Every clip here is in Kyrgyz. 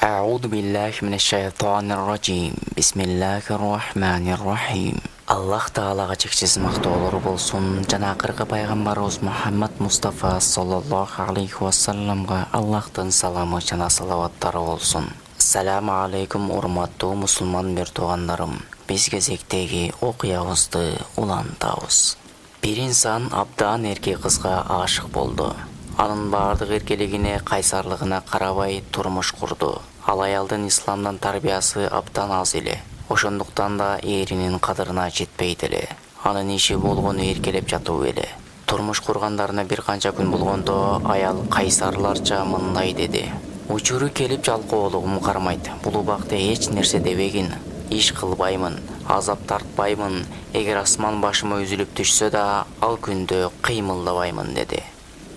А'уду биллахи минеш-шайтанир-раджим. Бисмиллахир-рахманир-рахим. Аллах Таалага чексиз мактоолор болсун. Жана акыркы пайгамбарыбыз Мухаммад Мустафа саллаллаху алейхи вассаламга Аллахтын саламы жана салаваттары болсун. Ассаламу алейкум урматтуу мусулман туугандарым. Биз кезектеги окуябызды улантабыз. Бир инсан абдан эркек кызга ашык болду. Анын бардык эркелигине, кайсарлыгына карабай турмуш курду. Ал аялдын исламдан тарбиясы абдан аз эле. Ошондуктан да эринин кадырына жетпейт эле. Анын иши болгону эркелеп жатуу эле. Турмуш кургандарына бир канча күн болгондо аял кайсарларча мындай деди: "Учуру келип жалкоолугум кармайт. Бул убакта эч нерсе дебегин. Иш кылбаймын, азап тартпаймын. Эгер асман башыма үзүлүп түшсө да, ал күндө кыймылдабаймын" деди.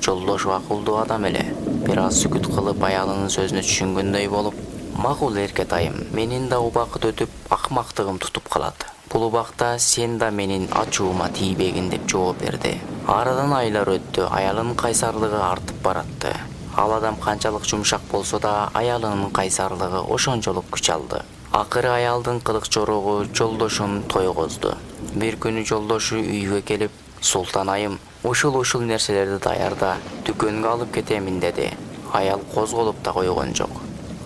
Жолдошу акылдуу адам эле. Бир аз сүкүт кылып аялынын сөзүнө түшүнгөндөй болуп: "Макул эркетайым, менин да убакыт өтүп акмактыгым тутуп калат. Бул убакта сен да менин ачуума тийбегин" деп жооп берди. Арадан айлар өттү, аялынын кайсарлыгы артып баратты. Ал адам канчалык жумшак болсо да, аялынын кайсарлыгы ошончолук күч алды. Акыры аялдын кылык чорогу жолдошун тойгозду. Бир күнү жолдошу үйгө келип: "Султан айым, ушул нерселерди даярда, дүкөнгө алып кетемин" деди. Аял козголуп да койгон жок.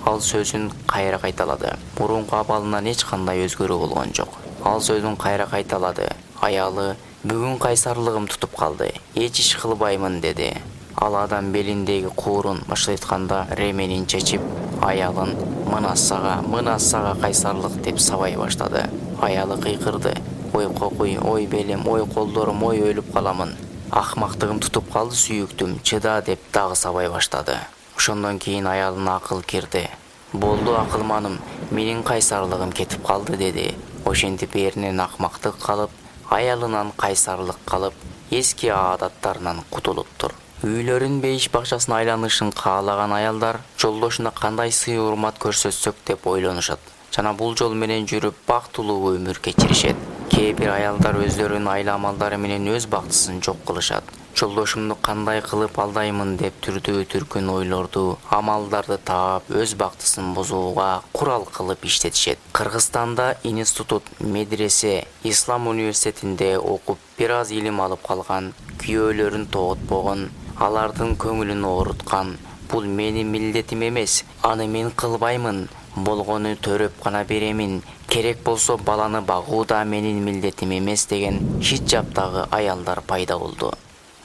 Ал сөзүн кайра кайталады. Мурунку абалынан эч кандай өзгөрүү болгон жок. Ал сөзүн кайра кайталады. Аялы: "Бүгүн кайсарлыгым тутуп калды, эч иш кылбаймын" деди. Ал адам белиндеги куурун баштайтканда ременин чечип, аялын мына сага кайсарлык" деп сабай баштады. Аялы кыйкырды: "Ой кокуй, ой белим, ой колдорум, ой өлүп каламын. Акмактыгым тутуп калды сүйүктүм, чыда" деп дагы сабай баштады. Ошондон кийин аялына акыл кирди. "Болду акылманым, менин кайсарлыгым кетип калды" деди. Ошентип эринен акмактык калып, аялынан кайсарлык калып, эски адаттарынан кутулуптур. Үйлөрүн бейиш бакчасына айланышын каалаган аялдар жолдошуна кандай сый-урмат көрсөтсөк деп ойлонушат жана бул жол менен жүрүп бактылуу өмүр кечиришет. Кээ бир аялдар өздөрүнүн айла амалдары менен өз бактысын жок кылышат. Жолдошумду кандай кылып алдаймын деп түрдүү-түркүн ойлорду, амалдарды таап, өз бактысын бузууга курал кылып иштетишет. Кыргызстанда институт, медресе, ислам университетинде окуп, бир аз илим алып калган, күйөөлөрүн тоготпогон, алардын көңүлүн ооруткан: "Бул менин милдетим эмес, аны мен кылбаймын, болгону төрөп гана беремин, керек болсо баланы багуу да менин милдетим эмес" деген хиджабтагы аялдар пайда болду.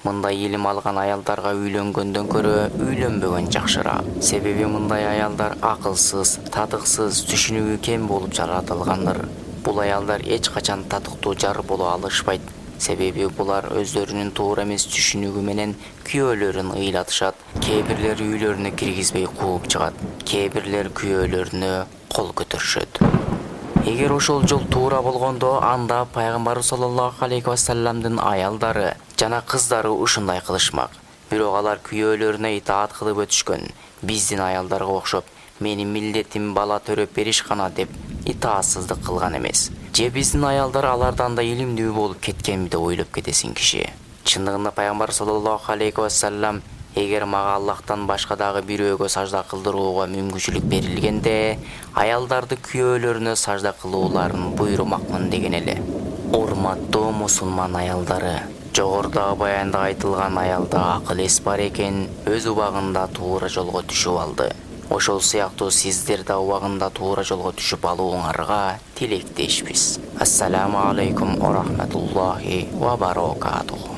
Мындай илим алган аялдарга үйлөнгөндөн көрө үйлөнбөгөн жакшыраак. Себеби мындай аялдар акылсыз, татыксыз, түшүнүгү кем болуп жаратылгандыр. Бул аялдар эч качан татыктуу жар боло алышпайт. Себеби булар өздөрүнүн туура эмес түшүнүгү менен күйөөлөрүн ыйлатышат. Кээ бирлери үйлөрүнө киргизбей кууп чыгат. Кээ бирлери күйөөлөрүнө кол көтөрүшөт. Эгер ошол жол туура болгондо, анда пайгамбарыбыз саллаллаху алейхи вассаламдын аялдары жана кыздары ушундай кылышмак. Бирок алар күйөөлөрүнө итаат кылып өтүшкөн. Биздин аялдарга окшоп, менин милдетим бала төрөп бериш гана деп итаатсыздык кылган эмес. Же биздин аялдар алардан да илимдүү болуп кеткенби деп ойлоп кетесиң киши. Чындыгында пайгамбар саллаллаху алейхи вассалам: "Эгер мага Аллахтан башка дагы бирөөгө сажда кылдырууга мүмкүнчүлүк берилгенде, аялдарды күйөөлөрүнө сажда кылууларын буйрумакмын" деген эле. Урматтуу мусулман аялдары, жогорудагы баянда айтылган аялда акыл эс бар экен, өз убагында туура жолго түшүп алды. Ошол сыяктуу сиздер да убагында туура жолго түшүп алууңарга тилектешпиз. Ассаламу алейкум ва рахматуллахи ва баракатуху.